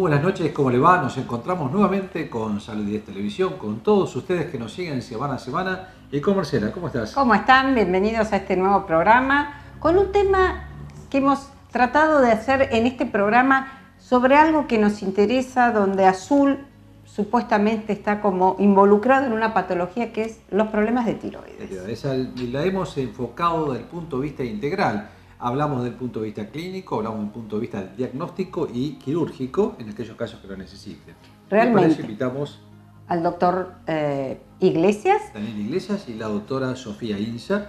buenas noches, ¿cómo le va? Nos encontramos nuevamente con Salud 10 Televisión, con todos ustedes que nos siguen semana a semana. Y con Marcela, ¿cómo estás? ¿Cómo están? Bienvenidos a este nuevo programa con un tema que hemos tratado de hacer en este programa sobre algo que nos interesa, donde Azul supuestamente está como involucrado en una patología que es los problemas de tiroides. La hemos enfocado desde el punto de vista integral. Hablamos del punto de vista clínico, hablamos del punto de vista diagnóstico y quirúrgico en aquellos casos que lo necesiten. Realmente. Y para eso invitamos al doctor Iglesias. Daniel Iglesias y la doctora Sofía Inza,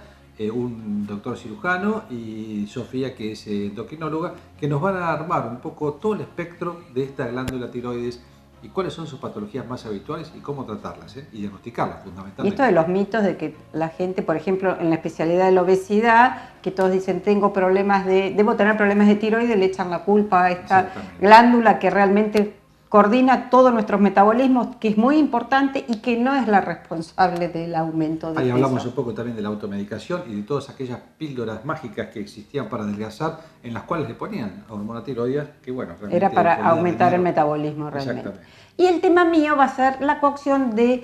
un doctor cirujano, y Sofía, que es endocrinóloga, que nos van a armar un poco todo el espectro de esta glándula tiroides y cuáles son sus patologías más habituales y cómo tratarlas y diagnosticarlas fundamentalmente. Y esto de los mitos de que la gente, por ejemplo, en la especialidad de la obesidad, que todos dicen debo tener problemas de tiroides, le echan la culpa a esta glándula que realmente coordina todos nuestros metabolismos, que es muy importante y que no es la responsable del aumento de peso. Ahí hablamos un poco también de la automedicación y de todas aquellas píldoras mágicas que existían para adelgazar, en las cuales le ponían hormona tiroides, que bueno, realmente era para aumentar el metabolismo realmente. Y el tema mío va a ser la cocción de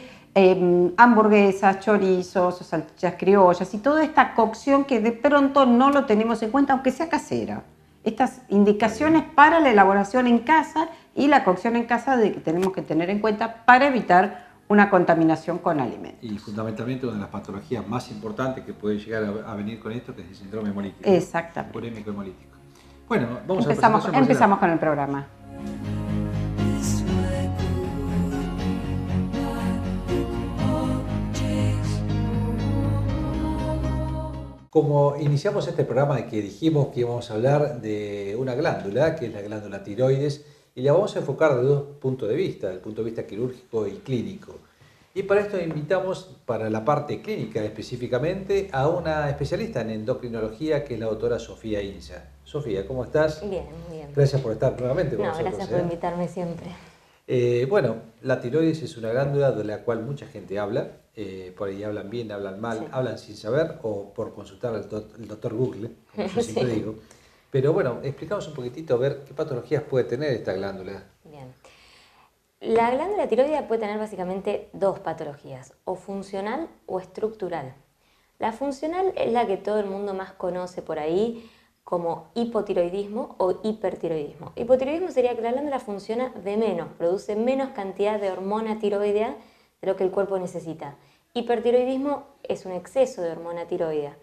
hamburguesas, chorizos, salchichas criollas y toda esta cocción que de pronto no lo tenemos en cuenta, aunque sea casera. Estas indicaciones para la elaboración en casa y la cocción en casa que tenemos que tener en cuenta para evitar una contaminación con alimentos. Y fundamentalmente una de las patologías más importantes que puede llegar a venir con esto, que es el síndrome hemolítico. Exactamente. Urémico hemolítico. Bueno, empezamos con el programa. Como iniciamos este programa de que dijimos que íbamos a hablar de una glándula, que es la glándula tiroides, y la vamos a enfocar de dos puntos de vista, del punto de vista quirúrgico y clínico. Y para esto invitamos, para la parte clínica específicamente, a una especialista en endocrinología, que es la doctora Sofía Inza. Sofía, ¿cómo estás? Bien, bien. Gracias por estar nuevamente con nosotros. Gracias por invitarme siempre. Bueno, la tiroides es una glándula de la cual mucha gente habla. Por ahí hablan bien, hablan mal, hablan sin saber o por consultar al doctor Google, como yo siempre digo. Pero bueno, explicamos un poquitito a ver qué patologías puede tener esta glándula. Bien. La glándula tiroidea puede tener básicamente dos patologías, o funcional o estructural. La funcional es la que todo el mundo más conoce por ahí como hipotiroidismo o hipertiroidismo. Hipotiroidismo sería que la glándula funciona de menos, produce menos cantidad de hormona tiroidea de lo que el cuerpo necesita. Hipertiroidismo es un exceso de hormona tiroidea.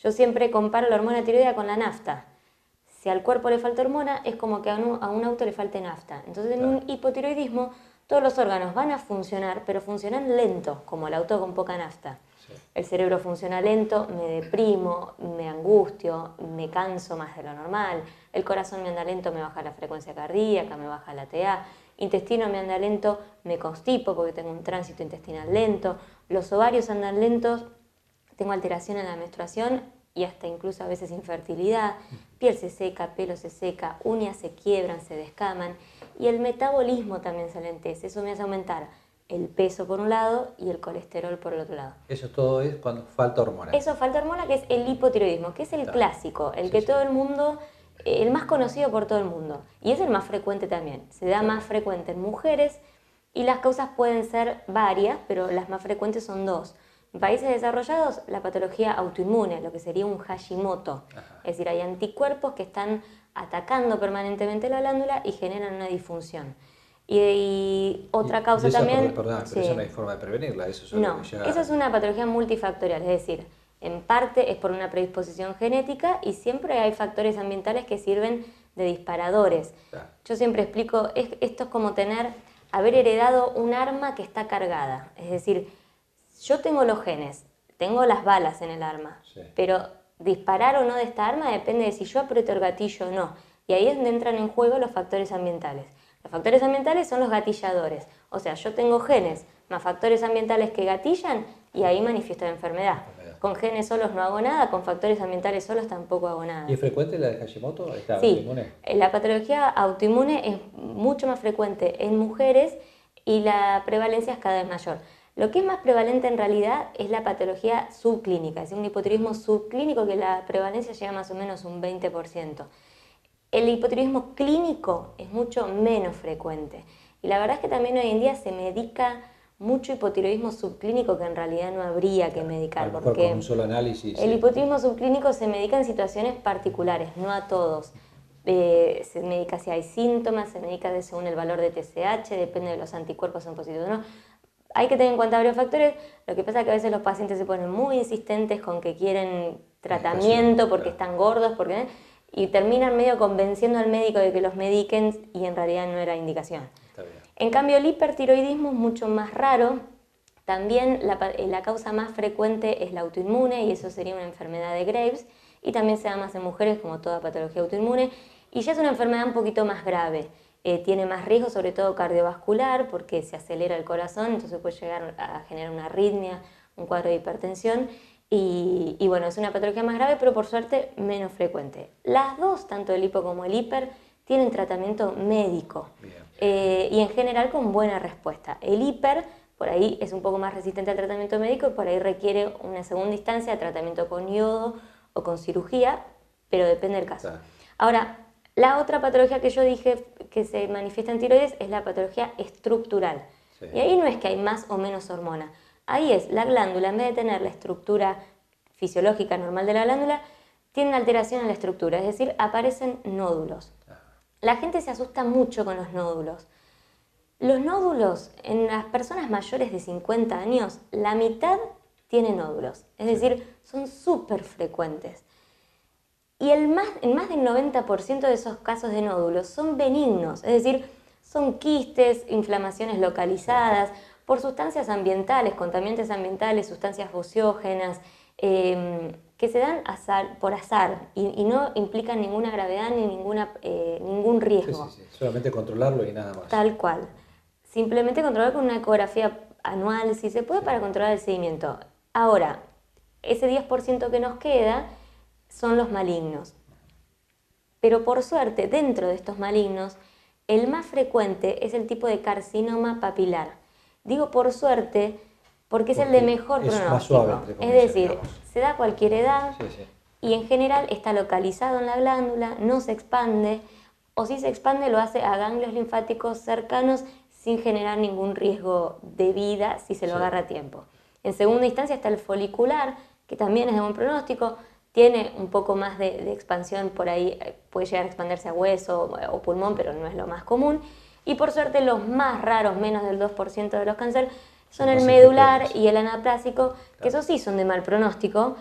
Yo siempre comparo la hormona tiroidea con la nafta. Si al cuerpo le falta hormona, es como que a un auto le falte nafta. Entonces, en un hipotiroidismo, todos los órganos van a funcionar, pero funcionan lento, como el auto con poca nafta. Sí. El cerebro funciona lento, me deprimo, me angustio, me canso más de lo normal. El corazón me anda lento, me baja la frecuencia cardíaca, me baja la TA. Intestino me anda lento, me constipo porque tengo un tránsito intestinal lento. Los ovarios andan lentos, tengo alteración en la menstruación y hasta incluso a veces infertilidad. Piel se seca, pelo se seca, uñas se quiebran, se descaman. Y el metabolismo también se alentece. Eso me hace aumentar el peso por un lado y el colesterol por el otro lado. Eso todo es cuando falta hormona. Eso falta hormona, que es el hipotiroidismo, que es el clásico, el que todo el mundo, el más conocido por todo el mundo. Y es el más frecuente también. Se da más frecuente en mujeres y las causas pueden ser varias, pero las más frecuentes son dos. En países desarrollados, la patología autoinmune, lo que sería un Hashimoto. Es decir, hay anticuerpos que están atacando permanentemente la glándula y generan una disfunción. Y otra causa también... Perdón, pero eso no hay forma de prevenirla. Eso es una patología multifactorial, es decir, en parte es por una predisposición genética y siempre hay factores ambientales que sirven de disparadores. Yo siempre explico, esto es como haber heredado un arma que está cargada. Es decir, yo tengo los genes, tengo las balas en el arma, pero disparar o no de esta arma depende de si yo aprieto el gatillo o no. Y ahí es donde entran en juego los factores ambientales. Los factores ambientales son los gatilladores. O sea, yo tengo genes más factores ambientales que gatillan y ahí manifiesto la enfermedad. Con genes solos no hago nada, con factores ambientales solos tampoco hago nada. ¿Y es frecuente la de Hashimoto? Sí, la patología autoinmune es mucho más frecuente en mujeres y la prevalencia es cada vez mayor. Lo que es más prevalente en realidad es la patología subclínica, es un hipotiroidismo subclínico que la prevalencia llega más o menos un 20%. el hipotiroidismo clínico es mucho menos frecuente. Y la verdad es que también hoy en día se medica mucho hipotiroidismo subclínico que en realidad no habría que medicar. Porque con un solo análisis. El hipotiroidismo subclínico se medica en situaciones particulares, no a todos. Se medica si hay síntomas, se medica según el valor de TSH, depende de los anticuerpos en positivo o no. Hay que tener en cuenta varios factores. Lo que pasa es que a veces los pacientes se ponen muy insistentes con que quieren tratamiento porque están gordos, y terminan medio convenciendo al médico de que los mediquen y en realidad no era indicación. En cambio, el hipertiroidismo es mucho más raro. También la causa más frecuente es la autoinmune y eso sería una enfermedad de Graves, y también se da más en mujeres como toda patología autoinmune, y ya es una enfermedad un poquito más grave. Tiene más riesgo, sobre todo cardiovascular, porque se acelera el corazón, entonces puede llegar a generar una arritmia, un cuadro de hipertensión, y bueno, es una patología más grave, pero por suerte menos frecuente. Las dos, tanto el hipo como el hiper, tienen tratamiento médico y en general con buena respuesta. El hiper, por ahí es un poco más resistente al tratamiento médico y por ahí requiere una segunda instancia de tratamiento con yodo o con cirugía, pero depende del caso. Ahora, la otra patología que yo dije que se manifiesta en tiroides es la patología estructural. Sí. Y ahí no es que hay más o menos hormona. Ahí es la glándula, en vez de tener la estructura fisiológica normal de la glándula, tiene una alteración en la estructura, es decir, aparecen nódulos. La gente se asusta mucho con los nódulos. Los nódulos, en las personas mayores de 50 años, la mitad tiene nódulos, es decir, son súper frecuentes. Y en más del 90% de esos casos de nódulos son benignos, es decir, son quistes, inflamaciones localizadas, por sustancias ambientales, contaminantes ambientales, sustancias bociógenas, que se dan por azar y no implican ninguna gravedad ni ningún riesgo. Sí. Solamente controlarlo y nada más. Tal cual. Simplemente controlar con una ecografía anual, si se puede, para controlar el seguimiento. Ahora, ese 10% que nos queda son los malignos. Pero por suerte, dentro de estos malignos, el más frecuente es el tipo de carcinoma papilar. Digo por suerte porque es el de mejor pronóstico. Más suave, es decir, digamos, se da a cualquier edad y en general está localizado en la glándula, no se expande, o si se expande lo hace a ganglios linfáticos cercanos sin generar ningún riesgo de vida si se lo agarra a tiempo. En segunda instancia está el folicular, que también es de buen pronóstico, tiene un poco más de expansión por ahí, puede llegar a expandirse a hueso o pulmón, pero no es lo más común. Y por suerte los más raros, menos del 2% de los cánceres, son el medular y el anaplásico, que esos sí son de mal pronóstico,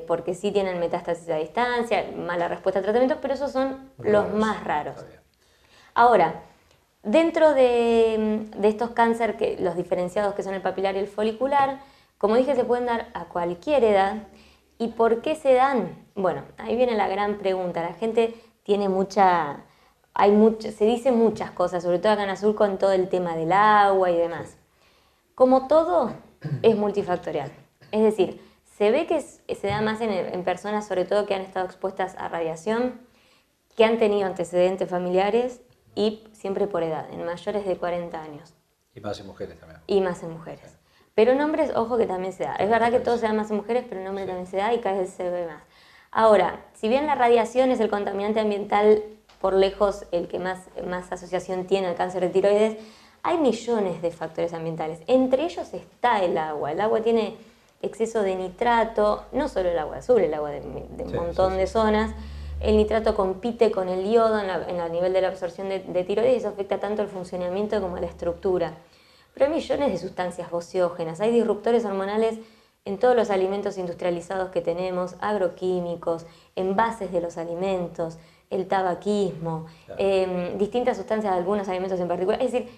porque sí tienen metástasis a distancia, mala respuesta al tratamiento, pero esos son los más raros. Ahora, dentro de estos cánceres, los diferenciados que son el papilar y el folicular, como dije, se pueden dar a cualquier edad. ¿Y por qué se dan? Bueno, ahí viene la gran pregunta. La gente tiene se dice muchas cosas, sobre todo acá en Azul con todo el tema del agua y demás. Como todo, es multifactorial. Es decir, se ve que se da más en personas, sobre todo que han estado expuestas a radiación, que han tenido antecedentes familiares y siempre por edad, en mayores de 40 años. Y más en mujeres también. Y más en mujeres. Pero en hombres, ojo que también se da. Es verdad que todo se da más en mujeres, pero en hombres también se da y cada vez se ve más. Ahora, si bien la radiación es el contaminante ambiental por lejos el que más asociación tiene al cáncer de tiroides, hay millones de factores ambientales. Entre ellos está el agua. El agua tiene exceso de nitrato, no solo el agua azul, el agua de un montón de zonas. El nitrato compite con el yodo en el nivel de la absorción de tiroides y eso afecta tanto el funcionamiento como la estructura. Pero hay millones de sustancias bociógenas, hay disruptores hormonales en todos los alimentos industrializados que tenemos, agroquímicos, envases de los alimentos, el tabaquismo, distintas sustancias de algunos alimentos en particular. Es decir,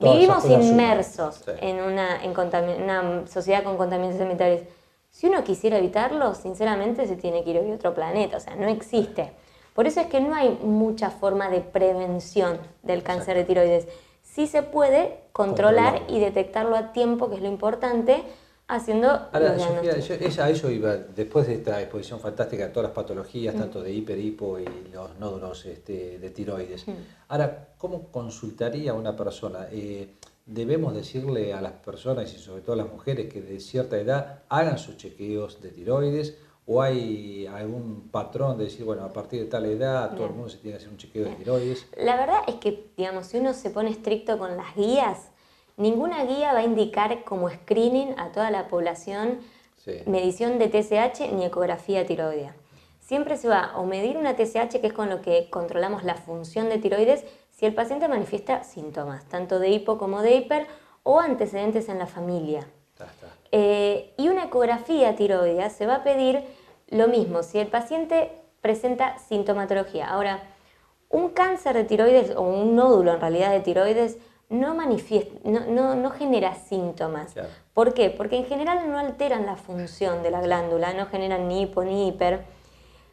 vivimos inmersos en una sociedad con contaminantes ambientales. Si uno quisiera evitarlo, sinceramente se tiene que ir a otro planeta, o sea, no existe. Por eso es que no hay mucha forma de prevención del cáncer de tiroides. Sí se puede controlar y detectarlo a tiempo, que es lo importante, haciendo los diagnósticos. Sofía, a eso iba, después de esta exposición fantástica de todas las patologías, tanto de hiper, hipo y los nódulos de tiroides. Ahora, ¿cómo consultaría una persona? Debemos decirle a las personas y sobre todo a las mujeres que de cierta edad hagan sus chequeos de tiroides, ¿O hay algún patrón de decir, bueno, a partir de tal edad todo el mundo se tiene que hacer un chequeo de tiroides? La verdad es que, digamos, si uno se pone estricto con las guías, ninguna guía va a indicar como screening a toda la población medición de TSH ni ecografía tiroidea. Siempre se va o medir una TSH, que es con lo que controlamos la función de tiroides, si el paciente manifiesta síntomas, tanto de hipo como de hiper, o antecedentes en la familia. Y una ecografía tiroidea se va a pedir lo mismo si el paciente presenta sintomatología. Ahora, un cáncer de tiroides o un nódulo en realidad de tiroides no genera síntomas. Claro. ¿Por qué? Porque en general no alteran la función de la glándula, no generan ni hipo ni hiper.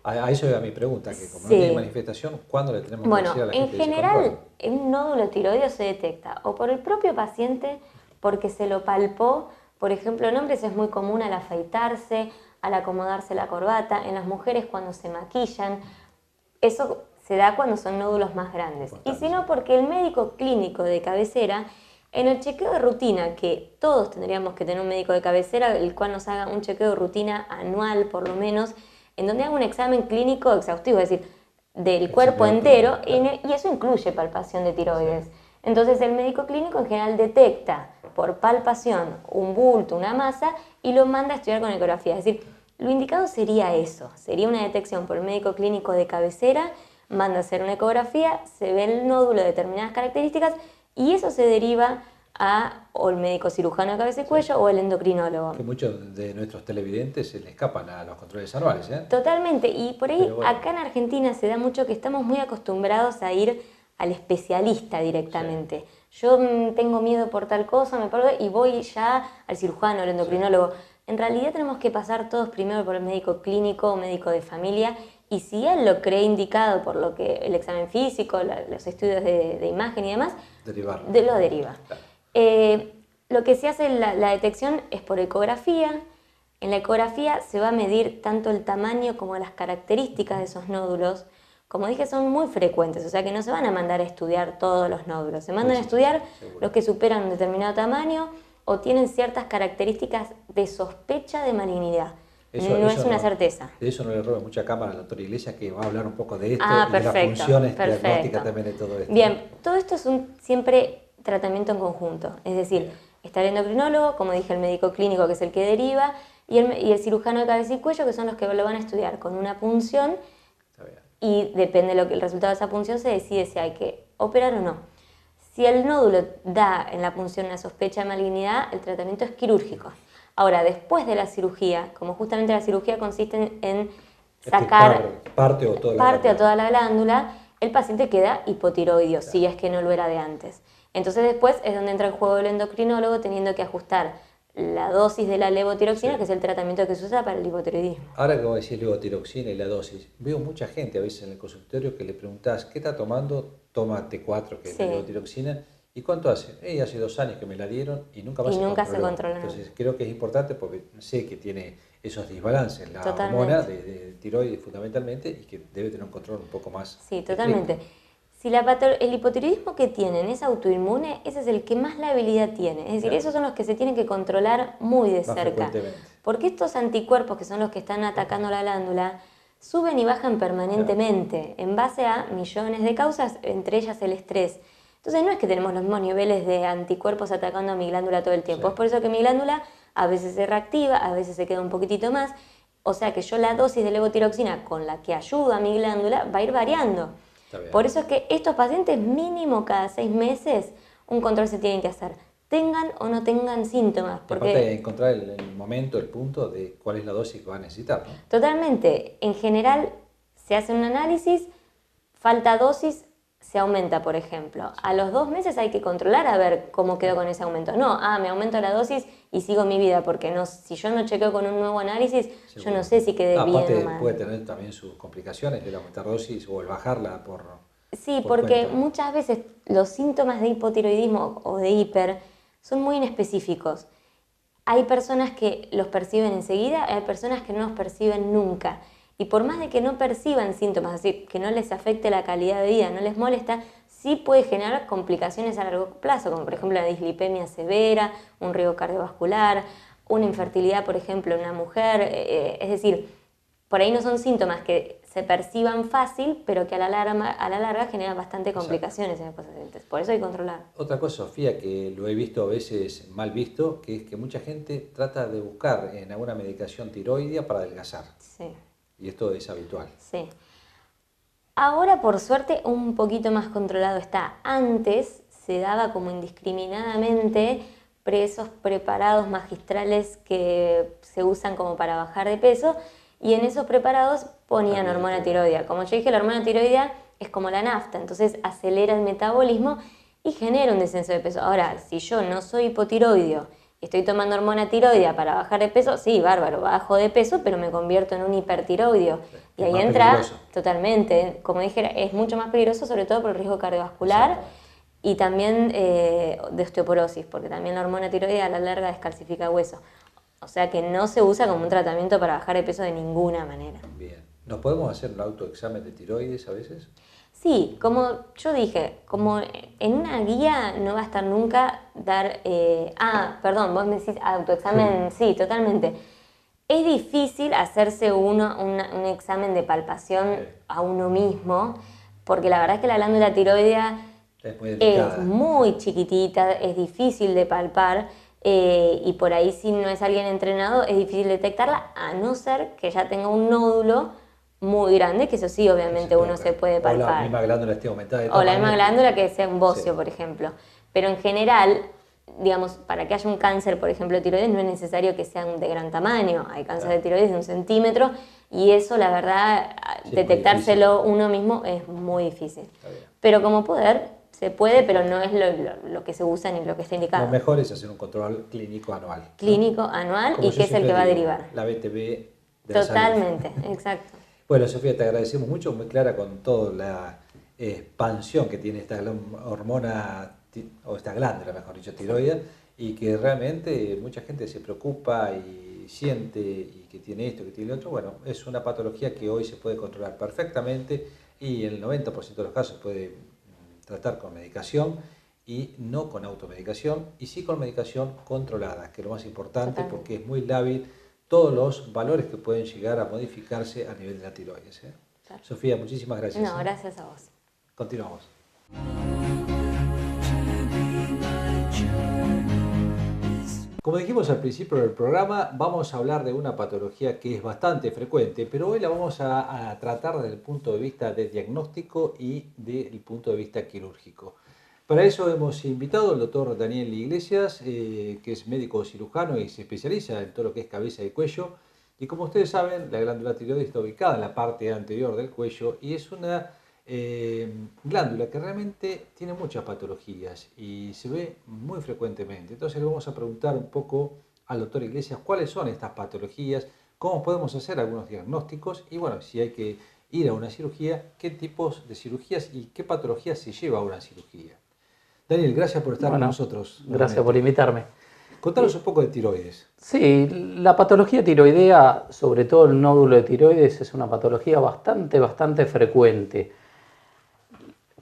A eso era mi pregunta, que como no tiene manifestación, ¿cuándo le tenemos que decir a la gente? En general, un nódulo tiroideo se detecta o por el propio paciente, porque se lo palpó. Por ejemplo, en hombres es muy común al afeitarse, al acomodarse la corbata, en las mujeres cuando se maquillan. Eso se da cuando son nódulos más grandes. Y si no, porque el médico clínico de cabecera, en el chequeo de rutina, que todos tendríamos que tener un médico de cabecera, el cual nos haga un chequeo de rutina anual por lo menos, en donde haga un examen clínico exhaustivo, es decir, del cuerpo entero, y eso incluye palpación de tiroides. Entonces el médico clínico en general detecta por palpación un bulto, una masa, y lo manda a estudiar con ecografía. Es decir, lo indicado sería eso, sería una detección por el médico clínico de cabecera, manda a hacer una ecografía, se ve el nódulo de determinadas características y eso se deriva a o el médico cirujano de cabeza y cuello o el endocrinólogo. Que muchos de nuestros televidentes se le escapan a los controles anuales, ¿eh? Totalmente, y por ahí acá en Argentina se da mucho que estamos muy acostumbrados a ir al especialista directamente. Yo tengo miedo por tal cosa, y voy ya al cirujano, al endocrinólogo. En realidad tenemos que pasar todos primero por el médico clínico o médico de familia, y si él lo cree indicado por lo que el examen físico, los estudios de imagen y demás, lo deriva. Claro. Lo que se hace en la detección es por ecografía. En la ecografía se va a medir tanto el tamaño como las características de esos nódulos. Como dije, son muy frecuentes, o sea que no se van a mandar a estudiar todos los nódulos. Se mandan a estudiar los que superan un determinado tamaño o tienen ciertas características de sospecha de malignidad. No es una certeza. De eso no le robe mucha cámara al doctor Iglesias, que va a hablar un poco de esto y de las funciones diagnósticas también de todo esto. Bien, todo esto es siempre tratamiento en conjunto. Es decir, está el endocrinólogo, como dije, el médico clínico, que es el que deriva, y el cirujano de cabeza y cuello, que son los que lo van a estudiar con una punción. Y depende del resultado de esa punción, se decide si hay que operar o no. Si el nódulo da en la punción una sospecha de malignidad, el tratamiento es quirúrgico. Ahora, después de la cirugía, como justamente la cirugía consiste en sacar parte o toda la glándula, el paciente queda hipotiroideo, si es que no lo era de antes. Entonces después es donde entra el juego del endocrinólogo, teniendo que ajustar la dosis de la levotiroxina, que es el tratamiento que se usa para el hipotiroidismo. Ahora que vos decís levotiroxina y la dosis, veo mucha gente a veces en el consultorio que le preguntás, ¿qué está tomando? Toma T4, que es la levotiroxina. ¿Y cuánto hace? Hace 2 años que me la dieron y nunca más se controló. Entonces creo que es importante porque sé que tiene esos desbalances, la hormona de tiroides fundamentalmente, y que debe tener un control un poco más. Sí, totalmente. Si el hipotiroidismo que tienen es autoinmune, ese es el que más la habilidad tiene. Es decir, esos son los que se tienen que controlar muy de cerca. Porque estos anticuerpos, que son los que están atacando la glándula, suben y bajan permanentemente en base a millones de causas, entre ellas el estrés. Entonces no es que tenemos los mismos niveles de anticuerpos atacando a mi glándula todo el tiempo. Es por eso que mi glándula a veces se reactiva, a veces se queda un poquitito más. O sea que yo la dosis de levotiroxina con la que ayuda a mi glándula va a ir variando. Por eso es que estos pacientes mínimo cada 6 meses un control se tienen que hacer, tengan o no tengan síntomas. Porque aparte de encontrar el momento, el punto de cuál es la dosis que va a necesitar, ¿no? Totalmente. En general se hace un análisis, falta dosis, se aumenta, por ejemplo. A los 2 meses hay que controlar a ver cómo quedó con ese aumento. No, me aumento la dosis y sigo mi vida, porque no, si yo no chequeo con un nuevo análisis, yo no sé si quedé bien o mal. Puede tener también sus complicaciones el aumentar dosis o el bajarla por... Sí, porque muchas veces los síntomas de hipotiroidismo o de hiper son muy inespecíficos. Hay personas que los perciben enseguida, hay personas que no los perciben nunca. Y por más de que no perciban síntomas, es decir, que no les afecte la calidad de vida, no les molesta, sí puede generar complicaciones a largo plazo, como por ejemplo la dislipemia severa, un riesgo cardiovascular, una infertilidad, por ejemplo, en una mujer. Es decir, por ahí no son síntomas que se perciban fácil, pero que a la larga generan bastante complicaciones en los pacientes. Por eso hay que controlar. Otra cosa, Sofía, que lo he visto a veces mal visto, que es que mucha gente trata de buscar en alguna medicación tiroidea para adelgazar. Sí. Y esto es habitual. Sí. Ahora, por suerte, un poquito más controlado está. Antes se daba como indiscriminadamente esos preparados magistrales que se usan como para bajar de peso, y en esos preparados ponían hormona tiroidea. Como yo dije, la hormona tiroidea es como la nafta, entonces acelera el metabolismo y genera un descenso de peso. Ahora, si yo no soy hipotiroideo y estoy tomando hormona tiroidea para bajar de peso, sí, bárbaro, bajo de peso, pero me convierto en un hipertiroideo. Y ahí entra peligroso. Totalmente, como dije, es mucho más peligroso, sobre todo por el riesgo cardiovascular y también de osteoporosis, porque también la hormona tiroidea a la larga descalcifica hueso. O sea que no se usa como un tratamiento para bajar de peso de ninguna manera. Bien. ¿Nos podemos hacer un autoexamen de tiroides a veces? Sí, como yo dije, como en una guía no va a estar nunca dar... perdón, vos me decís autoexamen, sí, totalmente. Es difícil hacerse un examen de palpación a uno mismo, porque la verdad es que la glándula tiroidea es muy chiquitita, es difícil de palpar, y por ahí si no es alguien entrenado es difícil detectarla, a no ser que ya tenga un nódulo muy grande, que eso sí, obviamente uno se puede palpar. O la misma glándula esté aumentada. O la misma glándula que sea un bocio, por ejemplo. Pero en general, digamos, para que haya un cáncer, por ejemplo, de tiroides, no es necesario que sean de gran tamaño. Hay cáncer de tiroides de 1 centímetro y eso, la verdad, detectárselo uno mismo es muy difícil. Pero como poder, se puede, pero no es lo que se usa ni lo que está indicado. Lo mejor es hacer un control clínico anual. Clínico anual, y que es el que va a derivar. La BTB de Totalmente, la salud. exacto. Bueno, Sofía, te agradecemos mucho, muy clara con toda la expansión que tiene esta hormona, o esta glándula, mejor dicho, tiroidea, y que realmente mucha gente se preocupa y siente y que tiene esto, que tiene otro. Bueno, es una patología que hoy se puede controlar perfectamente y en el 90% de los casos puede tratar con medicación y no con automedicación, y sí con medicación controlada, que es lo más importante. Totalmente. Porque es muy lábil todos los valores que pueden llegar a modificarse a nivel de la tiroides. Claro. Sofía, muchísimas gracias. No, gracias a vos. Continuamos. Como dijimos al principio del programa, vamos a hablar de una patología que es bastante frecuente, pero hoy la vamos a tratar desde el punto de vista de diagnóstico y desde el punto de vista quirúrgico. Para eso hemos invitado al doctor Daniel Iglesias, que es médico cirujano y se especializa en todo lo que es cabeza y cuello. Y como ustedes saben, la glándula tiroides está ubicada en la parte anterior del cuello y es una glándula que realmente tiene muchas patologías y se ve muy frecuentemente. Entonces le vamos a preguntar un poco al doctor Iglesias cuáles son estas patologías, cómo podemos hacer algunos diagnósticos y bueno, si hay que ir a una cirugía, qué tipos de cirugías y qué patologías se lleva a una cirugía. Daniel, gracias por estar con nosotros. Gracias por invitarme. Contanos un poco de tiroides. Sí, la patología tiroidea, sobre todo el nódulo de tiroides, es una patología bastante frecuente.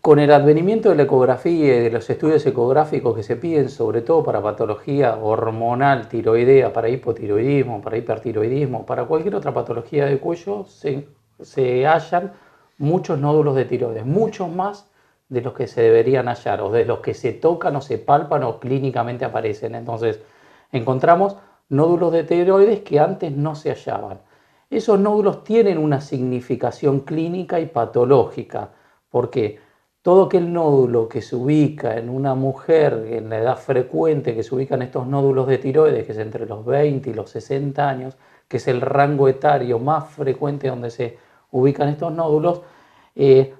Con el advenimiento de la ecografía y de los estudios ecográficos que se piden, sobre todo para patología hormonal tiroidea, para hipotiroidismo, para hipertiroidismo, para cualquier otra patología de cuello, se hallan muchos nódulos de tiroides, muchos más de los que se deberían hallar, o de los que se tocan o se palpan o clínicamente aparecen. Entonces, encontramos nódulos de tiroides que antes no se hallaban. Esos nódulos tienen una significación clínica y patológica, porque todo aquel nódulo que se ubica en una mujer en la edad frecuente, que se ubican estos nódulos de tiroides, que es entre los 20 y los 60 años, que es el rango etario más frecuente donde se ubican estos nódulos,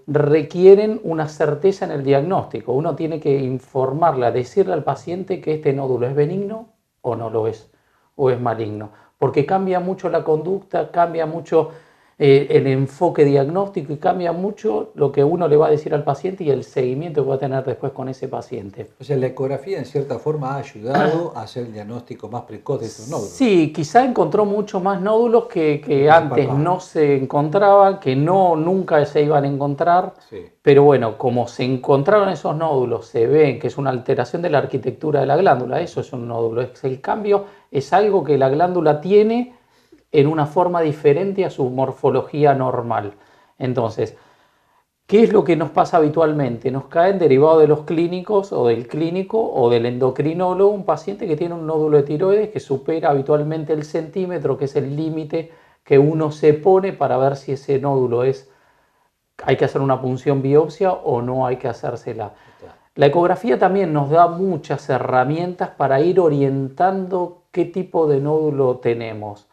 requieren una certeza en el diagnóstico. Uno tiene que informarle, decirle al paciente que este nódulo es benigno o no lo es, o es maligno, porque cambia mucho la conducta, cambia mucho el enfoque diagnóstico y cambia mucho lo que uno le va a decir al paciente y el seguimiento que va a tener después con ese paciente. O sea, la ecografía en cierta forma ha ayudado a hacer el diagnóstico más precoz de estos nódulos. Sí, quizá encontró muchos más nódulos que antes no se encontraban, que nunca se iban a encontrar, sí. Pero bueno, como se encontraron esos nódulos, se ven que es una alteración de la arquitectura de la glándula, eso es un nódulo, el cambio es algo que la glándula tiene en una forma diferente a su morfología normal. Entonces, ¿qué es lo que nos pasa habitualmente? Nos caen derivados de los clínicos o del clínico o del endocrinólogo un paciente que tiene un nódulo de tiroides que supera habitualmente el centímetro, que es el límite que uno se pone para ver si ese nódulo hay que hacer una punción biopsia o no hay que hacérsela. La ecografía también nos da muchas herramientas para ir orientando qué tipo de nódulo tenemos.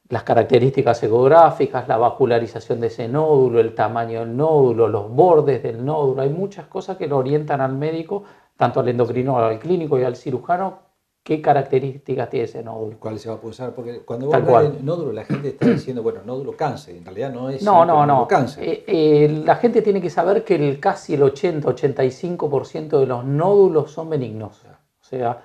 Las características ecográficas, la vascularización de ese nódulo, el tamaño del nódulo, los bordes del nódulo. Hay muchas cosas que lo orientan al médico, tanto al endocrinólogo, al clínico y al cirujano, qué características tiene ese nódulo. ¿Cuál se va a pulsar? Porque cuando vos hablas de nódulo, la gente está diciendo, bueno, nódulo cáncer. En realidad no es nódulo cáncer. La gente tiene que saber que casi el 80-85% de los nódulos son benignos. O sea,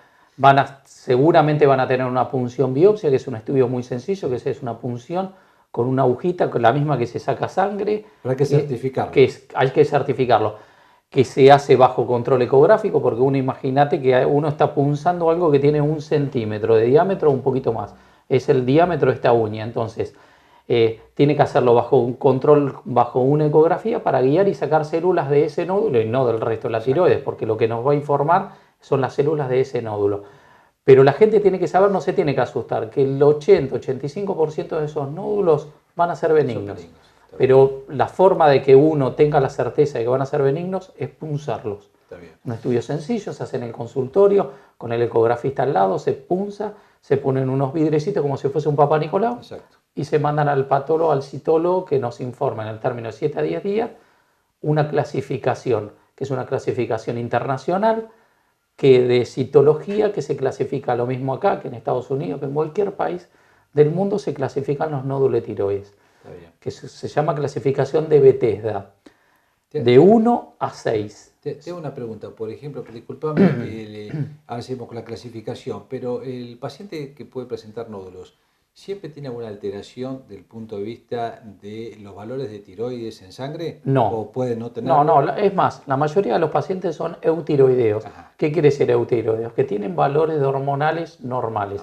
seguramente van a tener una punción biopsia, que es un estudio muy sencillo, que es una punción con una agujita, con la misma que se saca sangre. Pero hay que certificarlo. Hay que certificarlo. Que se hace bajo control ecográfico, porque uno imagínate que uno está punzando algo que tiene 1 centímetro de diámetro o un poquito más. Es el diámetro de esta uña. Entonces, tiene que hacerlo bajo un control, bajo una ecografía para guiar y sacar células de ese nódulo y no del resto de la tiroides, porque lo que nos va a informar son las células de ese nódulo. Pero la gente tiene que saber, no se tiene que asustar, que el 80-85% de esos nódulos van a ser benignos. Pero la forma de que uno tenga la certeza de que van a ser benignos es punzarlos. Un estudio sencillo, se hace en el consultorio, con el ecografista al lado, se punza, se ponen unos vidrecitos como si fuese un Papá Nicolau. Exacto. Y se mandan al patólogo, al citólogo, que nos informa en el término de 7 a 10 días una clasificación, que es una clasificación internacional de citología, que se clasifica lo mismo acá que en Estados Unidos, que en cualquier país del mundo se clasifican los nódulos de tiroides. Que se llama clasificación de Bethesda, de 1 a 6. Tengo una pregunta, por ejemplo, disculpame, ahora seguimos con la clasificación, pero el paciente que puede presentar nódulos, ¿siempre tiene alguna alteración del punto de vista de los valores de tiroides en sangre? No. ¿O puede no tenerlo? No, es más, la mayoría de los pacientes son eutiroideos. Ajá. ¿Qué quiere decir eutiroideos? Que tienen valores hormonales normales.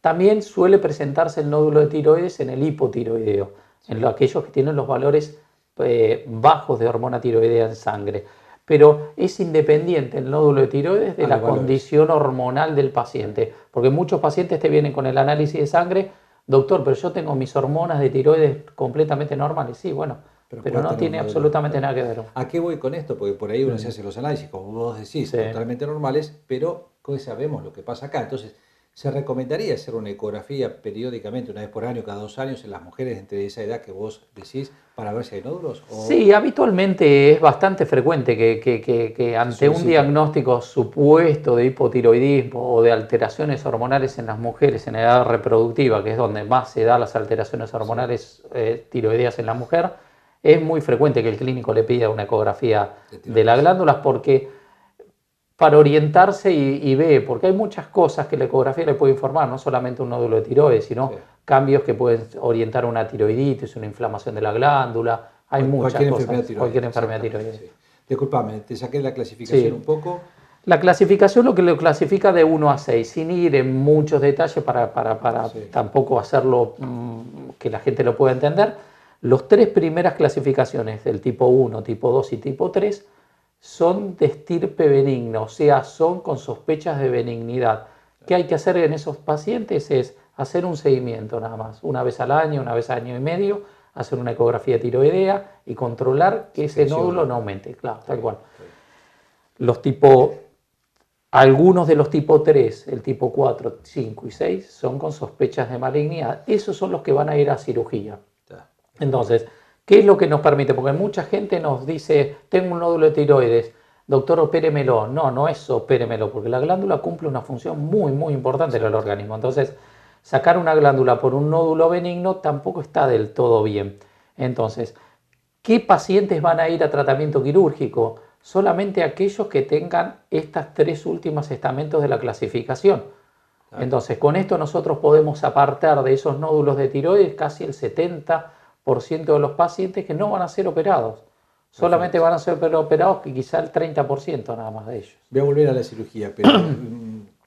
También suele presentarse el nódulo de tiroides en el hipotiroideo, en aquellos que tienen los valores bajos de hormona tiroidea en sangre. Pero es independiente el nódulo de tiroides de la condición hormonal del paciente. Porque muchos pacientes te vienen con el análisis de sangre, doctor, pero yo tengo mis hormonas de tiroides completamente normales. Sí, bueno, pero no tiene absolutamente nada que ver. ¿A qué voy con esto? Porque por ahí uno se hace los análisis, como vos decís, totalmente normales, pero sabemos lo que pasa acá. Entonces, ¿se recomendaría hacer una ecografía periódicamente, una vez por año, cada 2 años, en las mujeres entre esa edad que vos decís, para ver si hay nódulos? Sí, habitualmente es bastante frecuente que ante un diagnóstico supuesto de hipotiroidismo o de alteraciones hormonales en las mujeres en edad reproductiva, que es donde más se dan las alteraciones hormonales tiroideas en la mujer, es muy frecuente que el clínico le pida una ecografía de las glándulas para orientarse y ve, porque hay muchas cosas que la ecografía le puede informar, no solamente un nódulo de tiroides, sino cambios que pueden orientar una tiroiditis, una inflamación de la glándula, hay muchas cosas, cualquier enfermedad tiroides. Sí. Disculpame, te saqué la clasificación un poco. La clasificación lo que lo clasifica de 1 a 6, sin ir en muchos detalles para tampoco hacerlo que la gente lo pueda entender. Los 3 primeras clasificaciones, del tipo 1, tipo 2 y tipo 3, son de estirpe benigno, o sea, son con sospechas de benignidad. ¿Qué hay que hacer en esos pacientes? Es hacer un seguimiento nada más, una vez al año, una vez al año y medio, hacer una ecografía tiroidea y controlar que ese nódulo no aumente, claro, tal cual. Algunos de los tipo 3, el tipo 4, 5 y 6, son con sospechas de malignidad. Esos son los que van a ir a cirugía. Entonces, ¿qué es lo que nos permite? Porque mucha gente nos dice, tengo un nódulo de tiroides, doctor, opéremelo. No es opéremelo, porque la glándula cumple una función muy, muy importante en el organismo. Entonces, sacar una glándula por un nódulo benigno tampoco está del todo bien. Entonces, ¿qué pacientes van a ir a tratamiento quirúrgico? Solamente aquellos que tengan estas 3 últimos estamentos de la clasificación. Entonces, con esto nosotros podemos apartar de esos nódulos de tiroides casi el 70% de los pacientes que no van a ser operados. Solamente van a ser operados que quizá el 30% nada más de ellos. Voy a volver a la cirugía, pero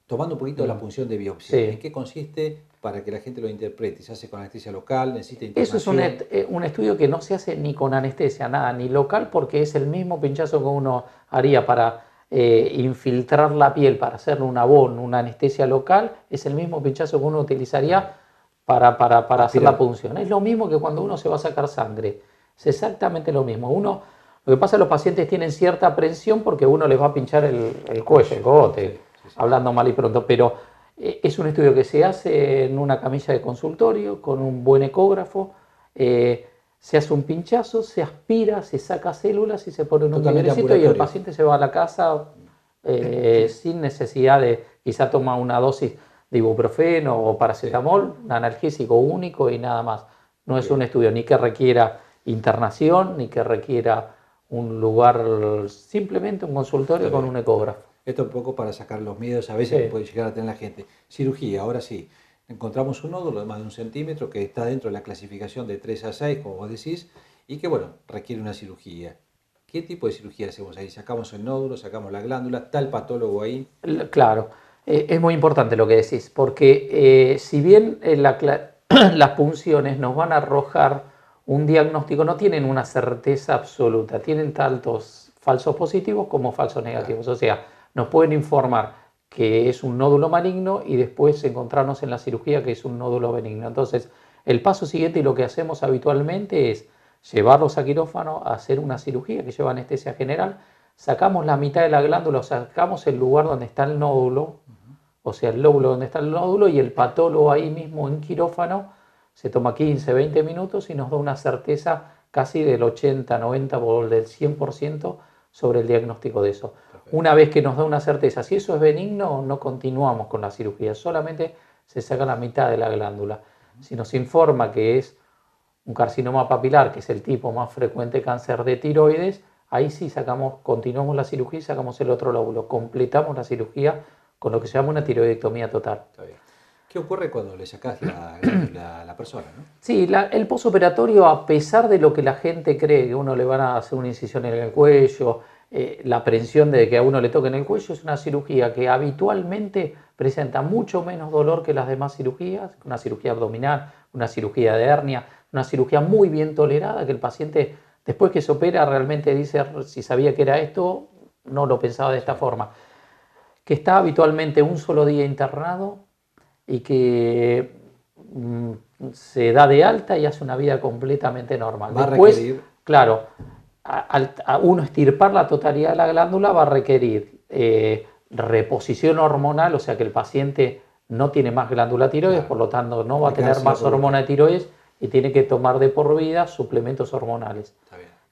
tomando un poquito la punción de biopsia. ¿En qué consiste para que la gente lo interprete? ¿Se hace con anestesia local? ¿Necesita internación? Eso es un estudio que no se hace ni con anestesia, nada, ni local, porque es el mismo pinchazo que uno haría para infiltrar la piel, para hacerle un abón, una anestesia local, es el mismo pinchazo que uno utilizaría para hacer la punción. Es lo mismo que cuando uno se va a sacar sangre, es exactamente lo mismo. Lo que pasa es que los pacientes tienen cierta aprensión porque uno les va a pinchar el cuello, el cogote, hablando mal y pronto, pero es un estudio que se hace en una camilla de consultorio con un buen ecógrafo, se hace un pinchazo, se aspira, se saca células y se pone en un librecito y el paciente se va a la casa sin necesidad de, quizá toma una dosis de ibuprofeno o paracetamol, un analgésico único y nada más. No es un estudio ni que requiera internación, ni que requiera un lugar, simplemente un consultorio con un ecógrafo. Esto un poco para sacar los miedos a veces que puede llegar a tener la gente. Cirugía, ahora sí. Encontramos un nódulo de más de 1 centímetro que está dentro de la clasificación de 3 a 6, como vos decís, y que, bueno, requiere una cirugía. ¿Qué tipo de cirugía hacemos ahí? ¿Sacamos el nódulo, sacamos la glándula? ¿Está el patólogo ahí? Claro, es muy importante lo que decís, porque si bien las punciones nos van a arrojar un diagnóstico, no tienen una certeza absoluta, tienen tantos falsos positivos como falsos negativos. O sea, nos pueden informar que es un nódulo maligno y después encontrarnos en la cirugía que es un nódulo benigno. Entonces, el paso siguiente y lo que hacemos habitualmente es llevarlos a quirófano a hacer una cirugía que lleva anestesia general, sacamos la mitad de la glándula, sacamos el lugar donde está el nódulo, o sea, el lóbulo donde está el nódulo, y el patólogo ahí mismo en quirófano se toma 15, 20 minutos y nos da una certeza casi del 80, 90 o del 100% sobre el diagnóstico de eso. Perfecto. Una vez que nos da una certeza, si eso es benigno, no continuamos con la cirugía, solamente se saca la mitad de la glándula. Si nos informa que es un carcinoma papilar, que es el tipo más frecuente de cáncer de tiroides, ahí sí continuamos la cirugía y sacamos el otro lóbulo, completamos la cirugía con lo que se llama una tiroidectomía total. Está bien. ¿Qué ocurre cuando le sacás la glándula a la persona, ¿no? Sí, el posoperatorio, a pesar de lo que la gente cree, que uno le van a hacer una incisión en el cuello, la aprensión de que a uno le toquen el cuello, es una cirugía que habitualmente presenta mucho menos dolor que las demás cirugías, una cirugía abdominal, una cirugía de hernia, una cirugía muy bien tolerada, que el paciente después que se opera realmente dice, si sabía que era esto, no lo pensaba de esta forma. Que está habitualmente un solo día internado y que se da de alta y hace una vida completamente normal. Después, claro, a uno extirpar la totalidad de la glándula va a requerir reposición hormonal, o sea que el paciente no tiene más glándula tiroides, por lo tanto no va a tener más hormona de tiroides y tiene que tomar de por vida suplementos hormonales.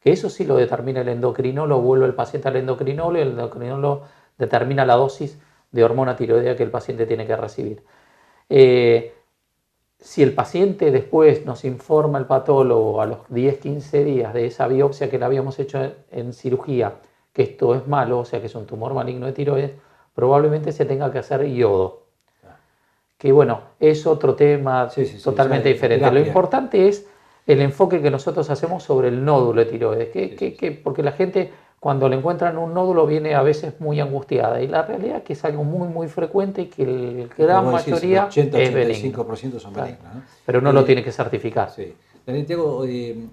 Que eso sí lo determina el endocrinólogo, vuelve el paciente al endocrinólogo y el endocrinólogo determina la dosis de hormona tiroidea que el paciente tiene que recibir. Si el paciente después nos informa el patólogo a los 10-15 días de esa biopsia que le habíamos hecho en cirugía, que esto es malo, o sea que es un tumor maligno de tiroides, probablemente se tenga que hacer iodo. Que bueno, es otro tema totalmente diferente. Terapia. Lo importante es el enfoque que nosotros hacemos sobre el nódulo de tiroides, porque la gente cuando le encuentran un nódulo viene a veces muy angustiada y la realidad es que es algo muy muy frecuente y que la gran mayoría es benigno. 80-85% son benignos, ¿no? Pero no lo tiene que certificar. Sí. Daniel, tengo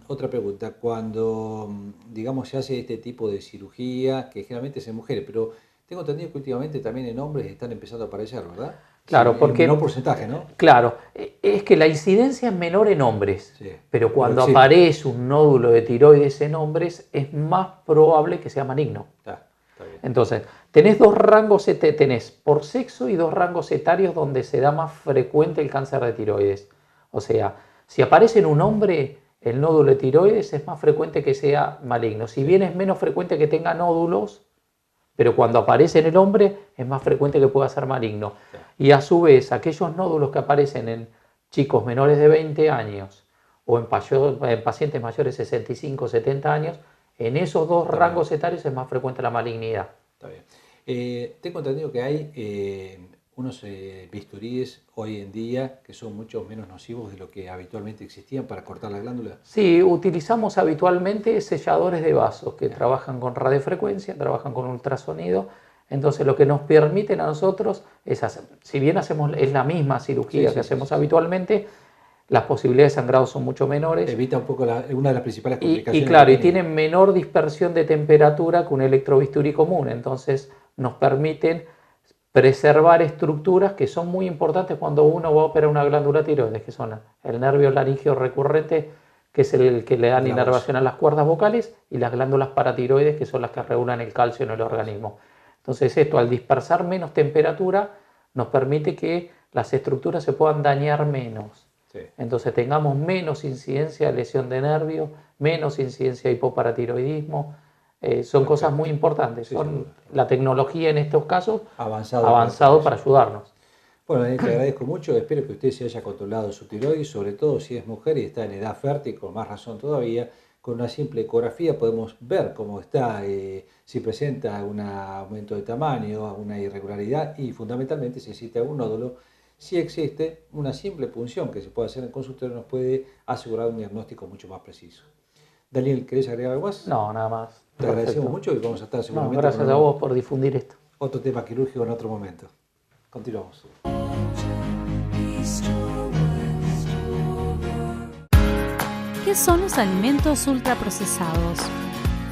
otra pregunta. Cuando, digamos, se hace este tipo de cirugía, que generalmente es en mujeres, pero tengo entendido que últimamente también en hombres están empezando a aparecer, ¿verdad? Claro, sí, porque... En menor porcentaje, ¿no? Claro, es que la incidencia es menor en hombres, pero cuando aparece un nódulo de tiroides en hombres es más probable que sea maligno. Está bien. Entonces, tenés dos rangos, tenés por sexo y dos rangos etarios donde se da más frecuente el cáncer de tiroides. O sea, si aparece en un hombre, el nódulo de tiroides es más frecuente que sea maligno. Si bien es menos frecuente que tenga nódulos, pero cuando aparece en el hombre es más frecuente que pueda ser maligno. Y a su vez, aquellos nódulos que aparecen en chicos menores de 20 años o en pacientes mayores de 65, 70 años, en esos dos rangos etarios es más frecuente la malignidad. Está bien. Tengo entendido que hay unos bisturíes hoy en día que son mucho menos nocivos de lo que habitualmente existían para cortar la glándula. Sí, utilizamos habitualmente selladores de vasos que trabajan con radiofrecuencia, trabajan con ultrasonido. Entonces lo que nos permiten a nosotros es hacer, si bien es la misma cirugía que hacemos habitualmente, las posibilidades de sangrado son mucho menores. Evita un poco una de las principales complicaciones. Y claro, y tienen menor dispersión de temperatura que un electrobisturí común. Entonces nos permiten preservar estructuras que son muy importantes cuando uno va a operar una glándula tiroides, que son el nervio laríngeo recurrente, que es el que le da inervación a las cuerdas vocales, y las glándulas paratiroides, que son las que regulan el calcio en el organismo. Entonces esto, al dispersar menos temperatura, nos permite que las estructuras se puedan dañar menos. Sí. Entonces tengamos menos incidencia de lesión de nervio, menos incidencia de hipoparatiroidismo. Son cosas muy importantes. Son la tecnología en estos casos avanzado para ayudarnos. Bueno, te agradezco mucho. Espero que usted se haya controlado su tiroides, sobre todo si es mujer y está en edad fértil, con más razón todavía. Con una simple ecografía podemos ver cómo está, si presenta un aumento de tamaño, una irregularidad y fundamentalmente si existe algún nódulo. Si existe una simple punción que se puede hacer en consultorio, nos puede asegurar un diagnóstico mucho más preciso. Daniel, ¿querés agregar algo más? No, nada más. Te agradecemos mucho y vamos a estar seguramente. Gracias a vos por difundir esto. Otro tema quirúrgico en otro momento. Continuamos. ¿Qué son los alimentos ultraprocesados?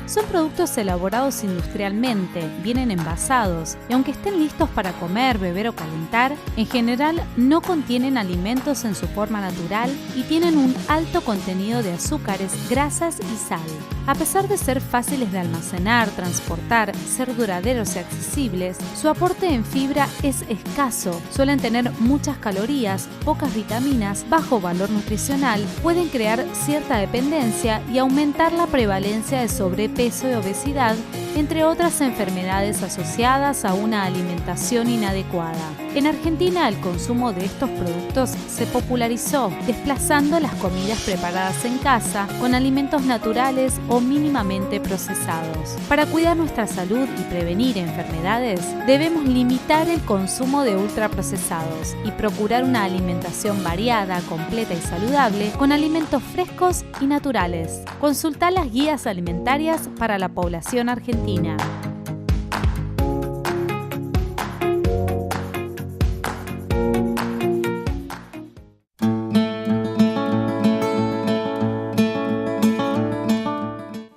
Son productos elaborados industrialmente, vienen envasados y aunque estén listos para comer, beber o calentar, en general no contienen alimentos en su forma natural y tienen un alto contenido de azúcares, grasas y sal. A pesar de ser fáciles de almacenar, transportar, ser duraderos y accesibles, su aporte en fibra es escaso, suelen tener muchas calorías, pocas vitaminas, bajo valor nutricional, pueden crear cierta dependencia y aumentar la prevalencia de sobrepeso y obesidad, entre otras enfermedades asociadas a una alimentación inadecuada. En Argentina, el consumo de estos productos se popularizó, desplazando las comidas preparadas en casa con alimentos naturales o mínimamente procesados. Para cuidar nuestra salud y prevenir enfermedades, debemos limitar el consumo de ultraprocesados y procurar una alimentación variada, completa y saludable con alimentos frescos y naturales. Consulta las guías alimentarias para la población argentina.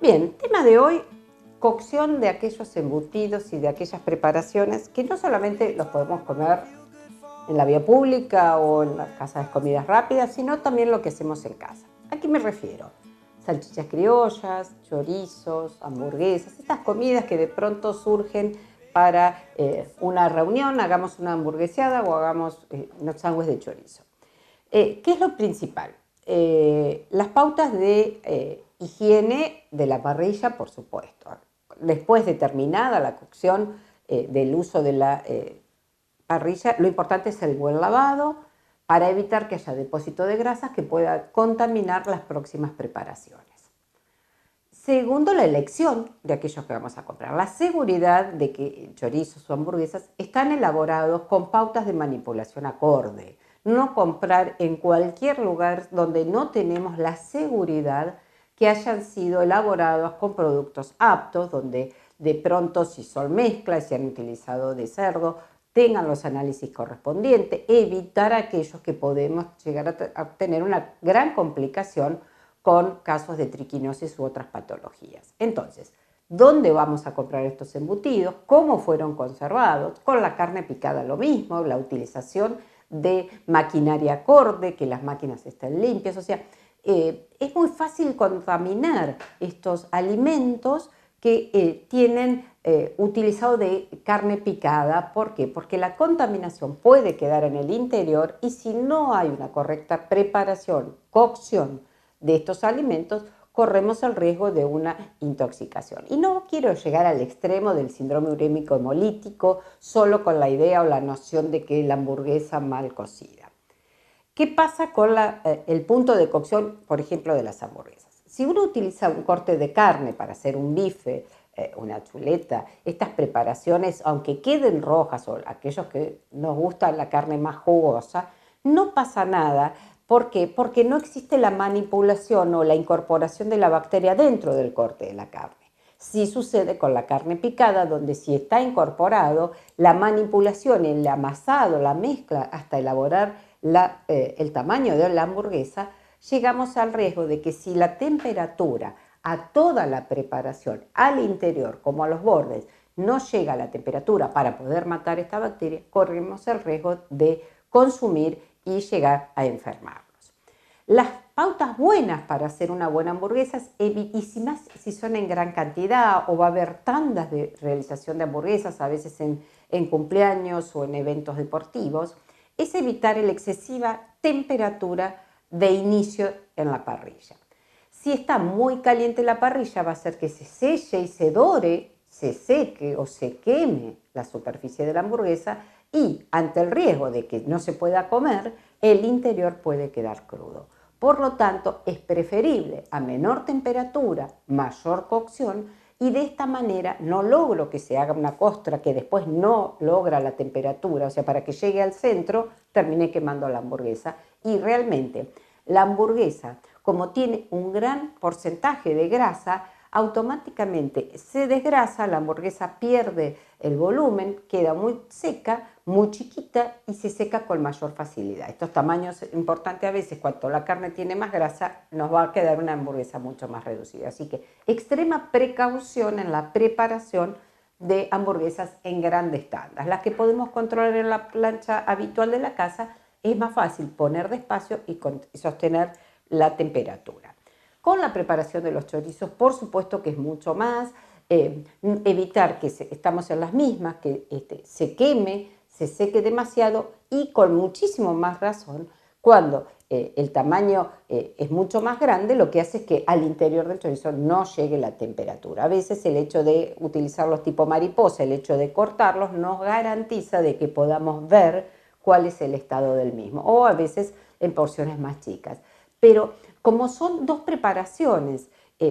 Bien, tema de hoy, cocción de aquellos embutidos y de aquellas preparaciones que no solamente los podemos comer en la vía pública o en las casas de comidas rápidas, sino también lo que hacemos en casa. ¿A qué me refiero? Salchichas criollas, chorizos, hamburguesas, estas comidas que de pronto surgen para una reunión, hagamos una hamburgueseada o hagamos unos sándwiches de chorizo. ¿Qué es lo principal? Las pautas de higiene de la parrilla, por supuesto. Después de terminada la cocción del uso de la parrilla, lo importante es el buen lavado, para evitar que haya depósito de grasas que pueda contaminar las próximas preparaciones. Segundo, la elección de aquellos que vamos a comprar. La seguridad de que chorizos o hamburguesas están elaborados con pautas de manipulación acorde. No comprar en cualquier lugar donde no tenemos la seguridad que hayan sido elaborados con productos aptos, donde de pronto si son mezclas, si han utilizado de cerdo, tengan los análisis correspondientes, evitar aquellos que podemos llegar a tener una gran complicación con casos de triquinosis u otras patologías. Entonces, ¿dónde vamos a comprar estos embutidos? ¿Cómo fueron conservados? Con la carne picada lo mismo, la utilización de maquinaria acorde, que las máquinas estén limpias, o sea, es muy fácil contaminar estos alimentos que tienen utilizado de carne picada. ¿Por qué? Porque la contaminación puede quedar en el interior y si no hay una correcta preparación, cocción de estos alimentos, corremos el riesgo de una intoxicación. Y no quiero llegar al extremo del síndrome urémico hemolítico solo con la idea o la noción de que la hamburguesa mal cocida. ¿Qué pasa con el punto de cocción, por ejemplo, de las hamburguesas? Si uno utiliza un corte de carne para hacer un bife, una chuleta, estas preparaciones, aunque queden rojas o aquellos que nos gusta la carne más jugosa, no pasa nada. ¿Por qué? Porque no existe la manipulación o la incorporación de la bacteria dentro del corte de la carne. Sí sucede con la carne picada, donde si está incorporado la manipulación, el amasado, la mezcla, hasta elaborar el tamaño de la hamburguesa, llegamos al riesgo de que si la temperatura a toda la preparación, al interior como a los bordes, no llega a la temperatura para poder matar esta bacteria, corremos el riesgo de consumir y llegar a enfermarnos. Las pautas buenas para hacer una buena hamburguesa, y si son en gran cantidad o va a haber tandas de realización de hamburguesas, a veces en cumpleaños o en eventos deportivos, es evitar la excesiva temperatura de inicio en la parrilla. Si está muy caliente la parrilla, va a hacer que se selle y se dore, se seque o se queme la superficie de la hamburguesa, y ante el riesgo de que no se pueda comer, el interior puede quedar crudo. Por lo tanto, es preferible a menor temperatura, mayor cocción, y de esta manera no logro que se haga una costra que después no logra la temperatura, o sea, para que llegue al centro terminé quemando la hamburguesa. Y realmente la hamburguesa, como tiene un gran porcentaje de grasa, automáticamente se desgrasa, la hamburguesa pierde el volumen, queda muy seca, muy chiquita y se seca con mayor facilidad. Estos tamaños importantes a veces, cuanto la carne tiene más grasa, nos va a quedar una hamburguesa mucho más reducida. Así que extrema precaución en la preparación de hamburguesas en grandes tandas. Las que podemos controlar en la plancha habitual de la casa, es más fácil poner despacio y sostener la temperatura. Con la preparación de los chorizos, por supuesto que es mucho más, evitar que estamos en las mismas, que se queme, se seque demasiado, y con muchísimo más razón, cuando el tamaño es mucho más grande, lo que hace es que al interior del chorizo no llegue la temperatura. A veces el hecho de utilizarlos tipo mariposa, el hecho de cortarlos, nos garantiza de que podamos ver cuál es el estado del mismo, o a veces en porciones más chicas. Pero como son dos preparaciones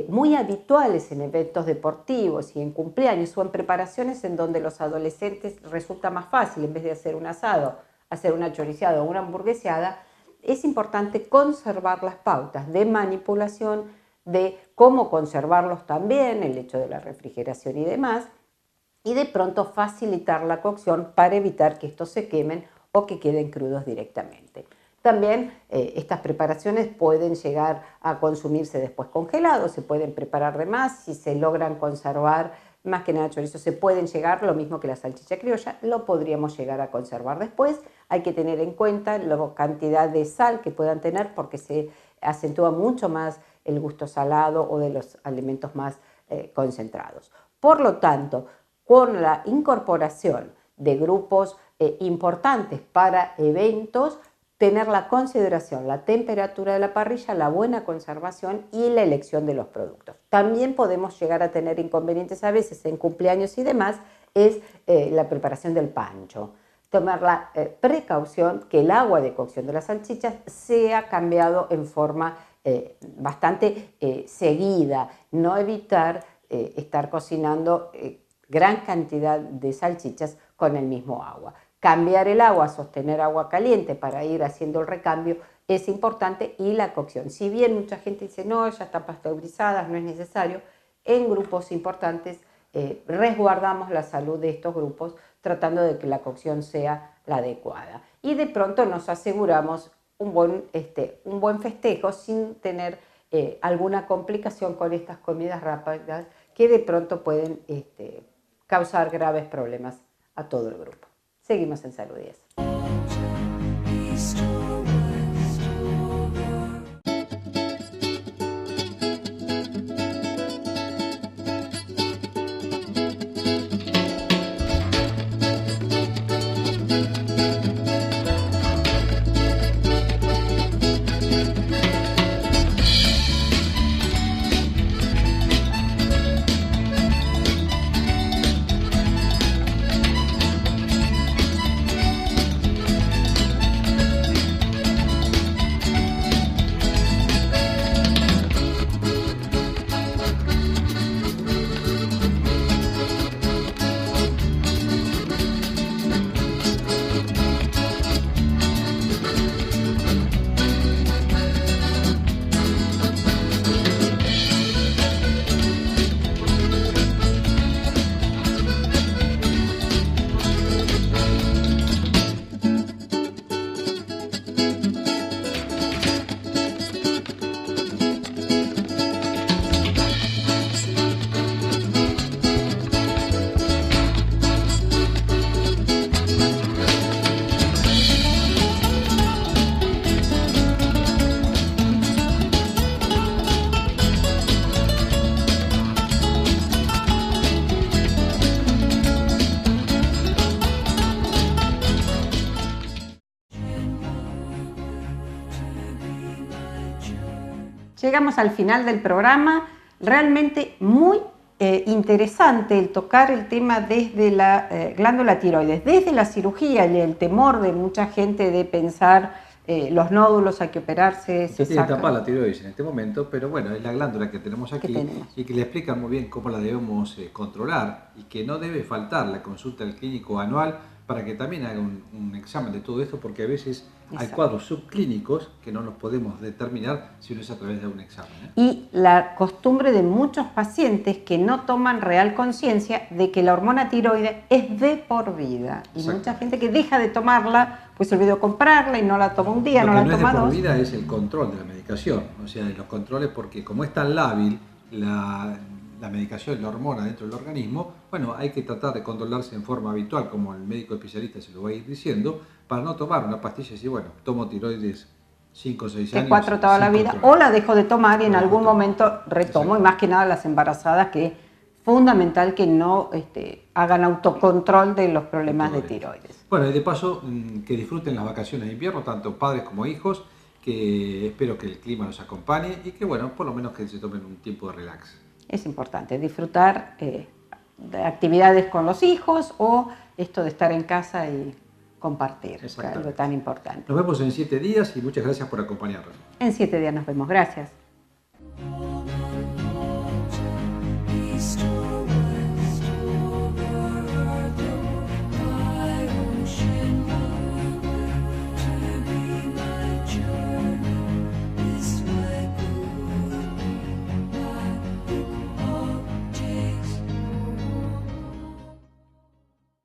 muy habituales en eventos deportivos y en cumpleaños, o en preparaciones en donde los adolescentes resulta más fácil, en vez de hacer un asado, hacer una choriceada o una hamburgueseada, es importante conservar las pautas de manipulación, de cómo conservarlos también, el hecho de la refrigeración y demás, y de pronto facilitar la cocción para evitar que estos se quemen o que queden crudos directamente. También estas preparaciones pueden llegar a consumirse después congelados, se pueden preparar de más, si se logran conservar, más que nada chorizo, se pueden llegar, lo mismo que la salchicha criolla, lo podríamos llegar a conservar después. Hay que tener en cuenta la cantidad de sal que puedan tener, porque se acentúa mucho más el gusto salado o de los alimentos más concentrados. Por lo tanto, con la incorporación de grupos importantes para eventos, tener la consideración, la temperatura de la parrilla, la buena conservación y la elección de los productos. También podemos llegar a tener inconvenientes a veces en cumpleaños y demás, es la preparación del pancho. Tomar la precaución que el agua de cocción de las salchichas sea cambiado en forma bastante seguida, no evitar estar cocinando gran cantidad de salchichas con el mismo agua. Cambiar el agua, sostener agua caliente para ir haciendo el recambio es importante, y la cocción. Si bien mucha gente dice no, ya están pasteurizadas, no es necesario, en grupos importantes resguardamos la salud de estos grupos tratando de que la cocción sea la adecuada. Y de pronto nos aseguramos un buen festejo sin tener alguna complicación con estas comidas rápidas que de pronto pueden causar graves problemas a todo el grupo. Seguimos en Salud 10. llegamos al final del programa. Realmente muy interesante el tocar el tema desde la glándula tiroides, desde la cirugía y el temor de mucha gente de pensar los nódulos, hay que operarse. Se tiene que tapar la tiroides en este momento, pero bueno, es la glándula que tenemos aquí y que le explican muy bien cómo la debemos controlar y que no debe faltar la consulta del clínico anual para que también haga un examen de todo esto, porque a veces hay cuadros subclínicos que no los podemos determinar si no es a través de un examen. Y la costumbre de muchos pacientes que no toman real conciencia de que la hormona tiroides es de por vida. Y mucha gente que deja de tomarla, pues se olvidó comprarla y no la toma un día, no la toma dos. Lo que no es de por vida es el control de la medicación, o sea, los controles, porque como es tan lábil la medicación, la hormona dentro del organismo, bueno, hay que tratar de controlarse en forma habitual, como el médico especialista se lo va a ir diciendo, para no tomar una pastilla y decir, bueno, tomo tiroides 5 o 6 años. 4 toda la vida, o la dejo de tomar y en algún momento retomo, y más que nada las embarazadas, que es fundamental que no hagan autocontrol de los problemas de tiroides. Bueno, y de paso, que disfruten las vacaciones de invierno, tanto padres como hijos, que espero que el clima los acompañe y que, bueno, por lo menos que se tomen un tiempo de relax. Es importante disfrutar de actividades con los hijos o esto de estar en casa y compartir, que es algo tan importante. Nos vemos en 7 días y muchas gracias por acompañarnos. En 7 días nos vemos. Gracias.